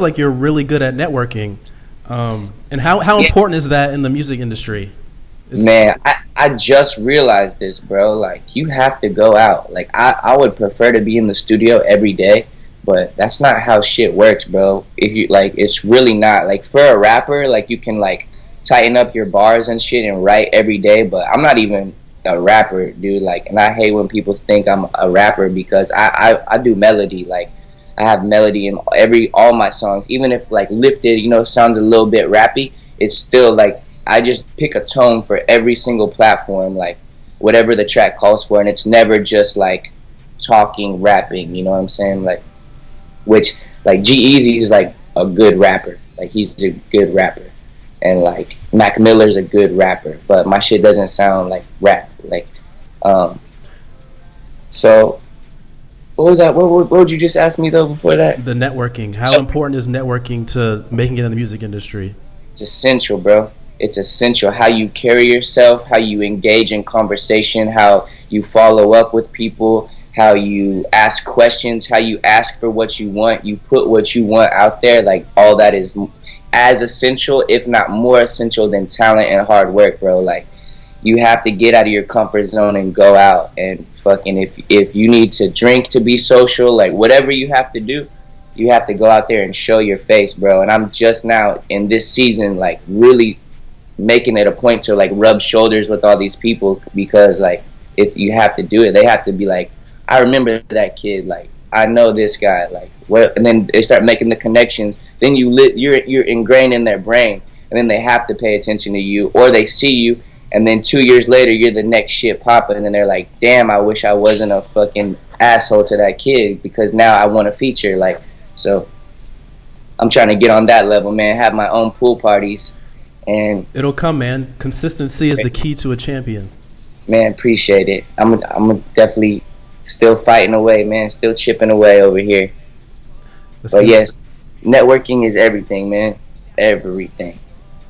like you're really good at networking. And how important is that in the music industry? Man, I just realized this, bro. Like, you have to go out. Like, I would prefer to be in the studio every day, but that's not how shit works, bro. If you, like, it's really not. Like, for a rapper, like, you can, like, tighten up your bars and shit and write every day, but I'm not even a rapper, dude. Like, and I hate when people think I'm a rapper because I do melody. Like, I have melody in all my songs. Even if, like, Lifted, you know, sounds a little bit rappy, it's still, like, I just pick a tone for every single platform, like, whatever the track calls for, and it's never just, like, talking, rapping, you know what I'm saying? Like, which, like, G-Eazy is, like, a good rapper. Like, he's a good rapper. And, like, Mac Miller's a good rapper, but my shit doesn't sound like rap. Like, so, what was that? What would you just ask me, though, before that? The networking. How important is networking to making it in the music industry? It's essential, bro. It's essential. How you carry yourself, how you engage in conversation, how you follow up with people, how you ask questions, how you ask for what you want, you put what you want out there. Like, all that is as essential, if not more essential, than talent and hard work, bro. Like, you have to get out of your comfort zone and go out and fucking, if you need to drink to be social, like, whatever you have to do, you have to go out there and show your face, bro. And I'm just now in this season, like, really making it a point to, like, rub shoulders with all these people, because, like, it's, you have to do it. They have to be like, I remember that kid, like, I know this guy, like, well, and then they start making the connections. Then you're ingrained in their brain, and then they have to pay attention to you, or they see you, and then 2 years later you're the next shit popping, and then they're like, damn, I wish I wasn't a fucking asshole to that kid, because now I want a feature. Like, so I'm trying to get on that level, man. Have my own pool parties. And it'll come, man. Consistency is the key to a champion. Man, appreciate it. I'm definitely still fighting away, man. Still chipping away over here. But yes, networking is everything, man. Everything.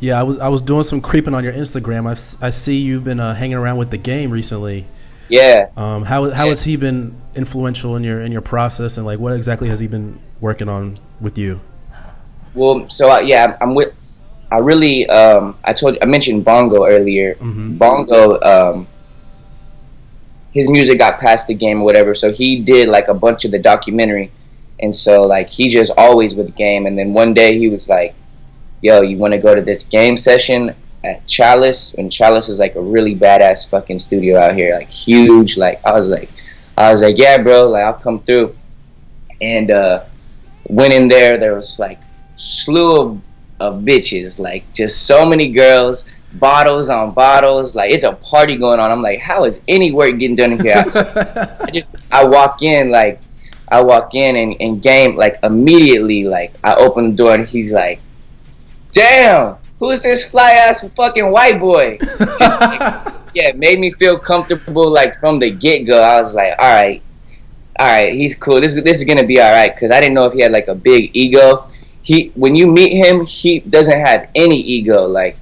Yeah, I was doing some creeping on your Instagram. I see you've been hanging around with The Game recently. Yeah. How has he been influential in your process, and, like, what exactly has he been working on with you? Well, so I'm with. I really, I mentioned Bongo earlier. Mm-hmm. Bongo, his music got past The Game or whatever, so he did, like, a bunch of the documentary, and so, like, he just always with The Game. And then one day he was like, yo, you want to go to this Game session at Chalice? And Chalice is, like, a really badass fucking studio out here, like, huge. Like, I was like, yeah, bro, like, I'll come through. And went in there. There was, like, slew of bitches, like, just so many girls, bottles on bottles, like, it's a party going on. I'm like, how is any work getting done in here? I walk in and Game, like, immediately, like, I open the door and he's like, damn, who's this fly ass fucking white boy? Like, yeah, it made me feel comfortable, like, from the get-go. I was like, all right, he's cool. This is gonna be all right, because I didn't know if he had, like, a big ego. When you meet him, he doesn't have any ego. Like,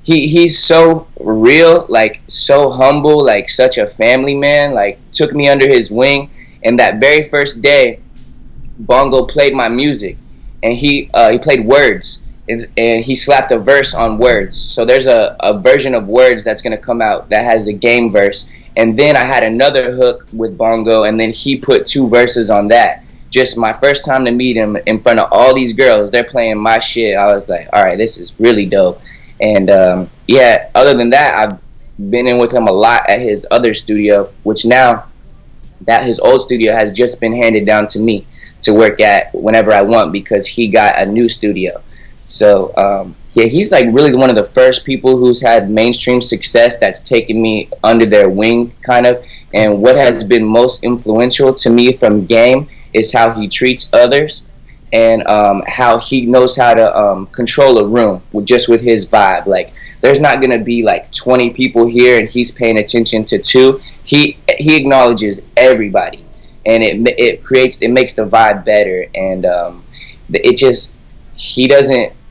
he's so real, like, so humble, like, such a family man. Like, took me under his wing, and that very first day, Bongo played my music, and he played Words, and he slapped a verse on Words. So there's a version of Words that's gonna come out that has the Game verse, and then I had another hook with Bongo, and then he put 2 verses on that. Just my first time to meet him in front of all these girls, they're playing my shit. I was like, all right, this is really dope. And yeah, other than that, I've been in with him a lot at his other studio, which now that his old studio has just been handed down to me to work at whenever I want, because he got a new studio. So yeah, he's, like, really one of the first people who's had mainstream success that's taken me under their wing, kind of. And what has been most influential to me from Game is how he treats others, and how he knows how to control a room just with his vibe. Like, there's not gonna be, like, 20 people here and he's paying attention to 2. He acknowledges everybody, and it makes the vibe better. And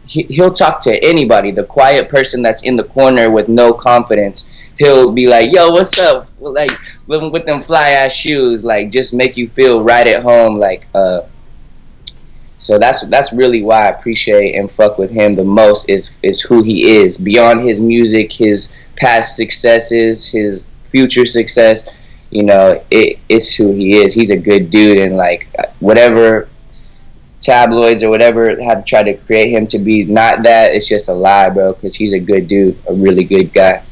he'll talk to anybody. The quiet person that's in the corner with no confidence, he'll be like, yo, what's up? Like, with them fly ass shoes, like, just make you feel right at home. Like, So that's really why I appreciate and fuck with him the most, is who he is beyond his music, his past successes, his future success. You know, it's who he is. He's a good dude, and like whatever tabloids or whatever have tried to create him to be not that, it's just a lie, bro. Because he's a good dude, a really good guy.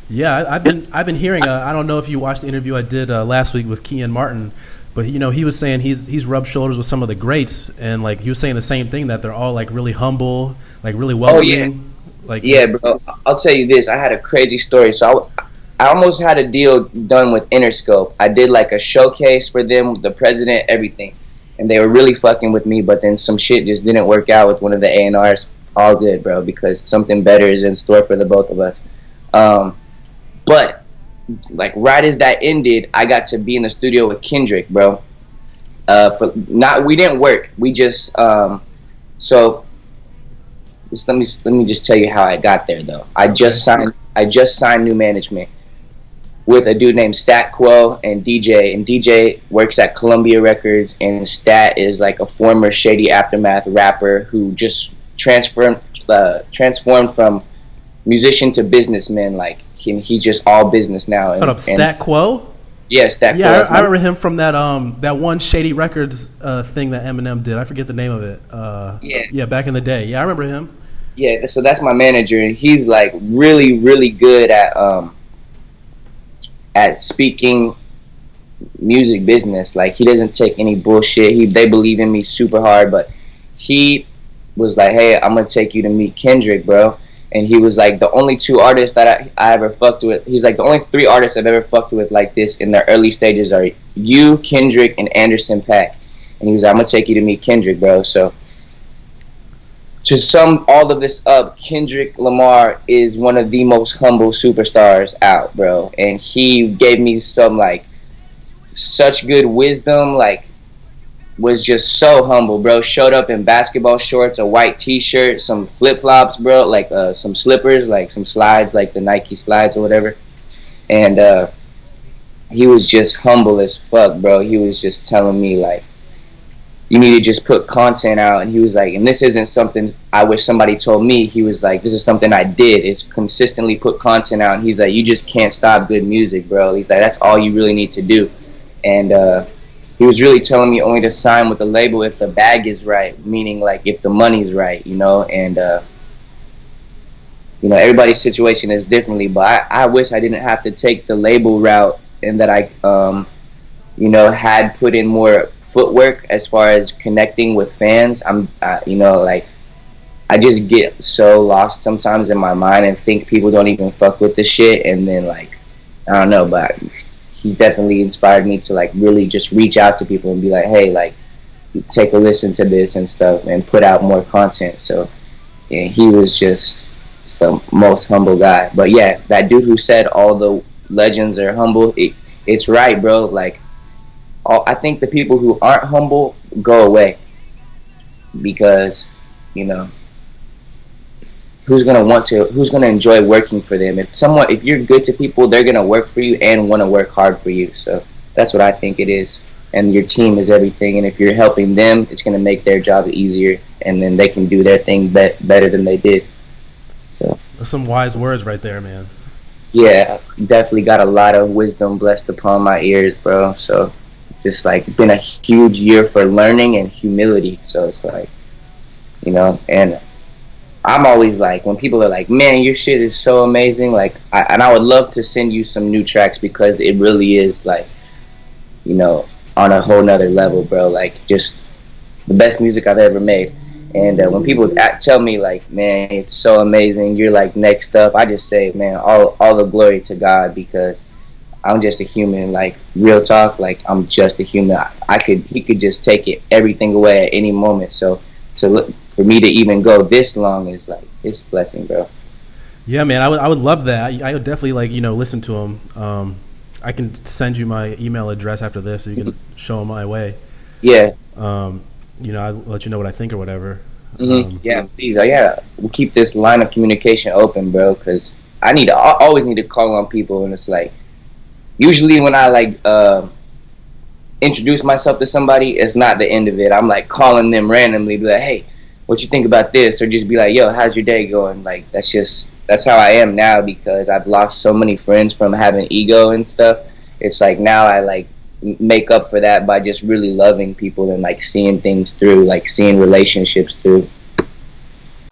Yeah, I've been hearing. I don't know if you watched the interview I did last week with Kean Martin, but you know he was saying he's rubbed shoulders with some of the greats, and like he was saying the same thing, that they're all like really humble, like really welcoming. Like Yeah, bro. I'll tell you this. I had a crazy story. So I almost had a deal done with Interscope. I did like a showcase for them, the president, everything, and they were really fucking with me. But then some shit just didn't work out with one of the A&Rs. All good, bro, because something better is in store for the both of us. But like right as that ended, I got to be in the studio with Kendrick, bro. We didn't work. We just so let me just tell you how I got there though. I just signed new management with a dude named Stat Quo and DJ works at Columbia Records, and Stat is like a former Shady Aftermath rapper who just transformed from musician to businessman. Like he's just all business now. Hold up, Stat Quo? Yeah, Stat Quo. Yeah, I remember him from that one Shady Records thing that Eminem did. I forget the name of it. Yeah, back in the day. Yeah, I remember him. Yeah, so that's my manager, and he's like really, really good at speaking music business. Like he doesn't take any bullshit. They believe in me super hard, but he was like, "Hey, I'm gonna take you to meet Kendrick, bro." And he was like, the only two artists that I ever fucked with. He's like, the only three artists I've ever fucked with like this in their early stages are you, Kendrick, and Anderson .Paak. And he was like, I'm gonna take you to meet Kendrick, bro. So to sum all of this up, Kendrick Lamar is one of the most humble superstars out, bro. And he gave me some like such good wisdom, like was just so humble, bro. Showed up in basketball shorts, a white t-shirt, some flip-flops, bro, like some slippers, like some slides, like the Nike slides or whatever. And he was just humble as fuck, bro. He was just telling me like, you need to just put content out. And he was like, and this isn't something I wish somebody told me. He was like, this is something I did. It's consistently put content out. And he's like, you just can't stop good music, bro. He's like, that's all you really need to do. And he was really telling me only to sign with the label if the bag is right, meaning like if the money's right, you know. And you know, everybody's situation is differently, but I wish I didn't have to take the label route, and that I you know, had put in more footwork as far as connecting with fans. You know, like I just get so lost sometimes in my mind and think people don't even fuck with this shit, and then like I don't know, but he's definitely inspired me to like really just reach out to people and be like, hey, like take a listen to this and stuff, and put out more content. So yeah, he was just the most humble guy. But yeah, that dude who said all the legends are humble, it's right, bro. Like I think the people who aren't humble go away, because you know, who's gonna enjoy working for them? If you're good to people, they're gonna work for you and want to work hard for you. So that's what I think it is. And your team is everything, and if you're helping them, it's gonna make their job easier, and then they can do their thing better than they did. So that's some wise words right there, man. Yeah, definitely got a lot of wisdom blessed upon my ears, bro. So just like been a huge year for learning and humility. So it's like, you know, and I'm always like, when people are like, man, your shit is so amazing, like I would love to send you some new tracks, because it really is like, you know, on a whole nother level, bro. Like just the best music I've ever made. And when people tell me like, man, it's so amazing, you're like next up, I just say, man, all the glory to God, because I'm just a human. Like real talk, like I'm just a human. He could just take everything away at any moment. So for me to even go this long is like, it's a blessing, bro. Yeah, man, I would love that. I would definitely like, you know, listen to him. I can send you my email address after this, so you can show him my way. Yeah. You know, I'll let you know what I think or whatever. Yeah, please. We'll keep this line of communication open, bro, because I always need to call on people, and it's like, usually when I like introduce myself to somebody, it's not the end of it. I'm like calling them randomly, be like, hey, what you think about this? Or just be like, yo, how's your day going? Like, that's how I am now, because I've lost so many friends from having ego and stuff. It's like now I like make up for that by just really loving people and like seeing things through, like seeing relationships through.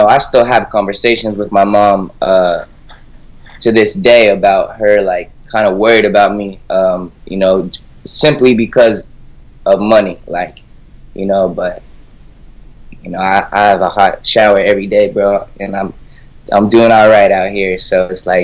I still have conversations with my mom to this day about her like kind of worried about me, you know, simply because of money, like, you know. But you know, I have a hot shower every day, bro, and I'm doing all right out here. So it's like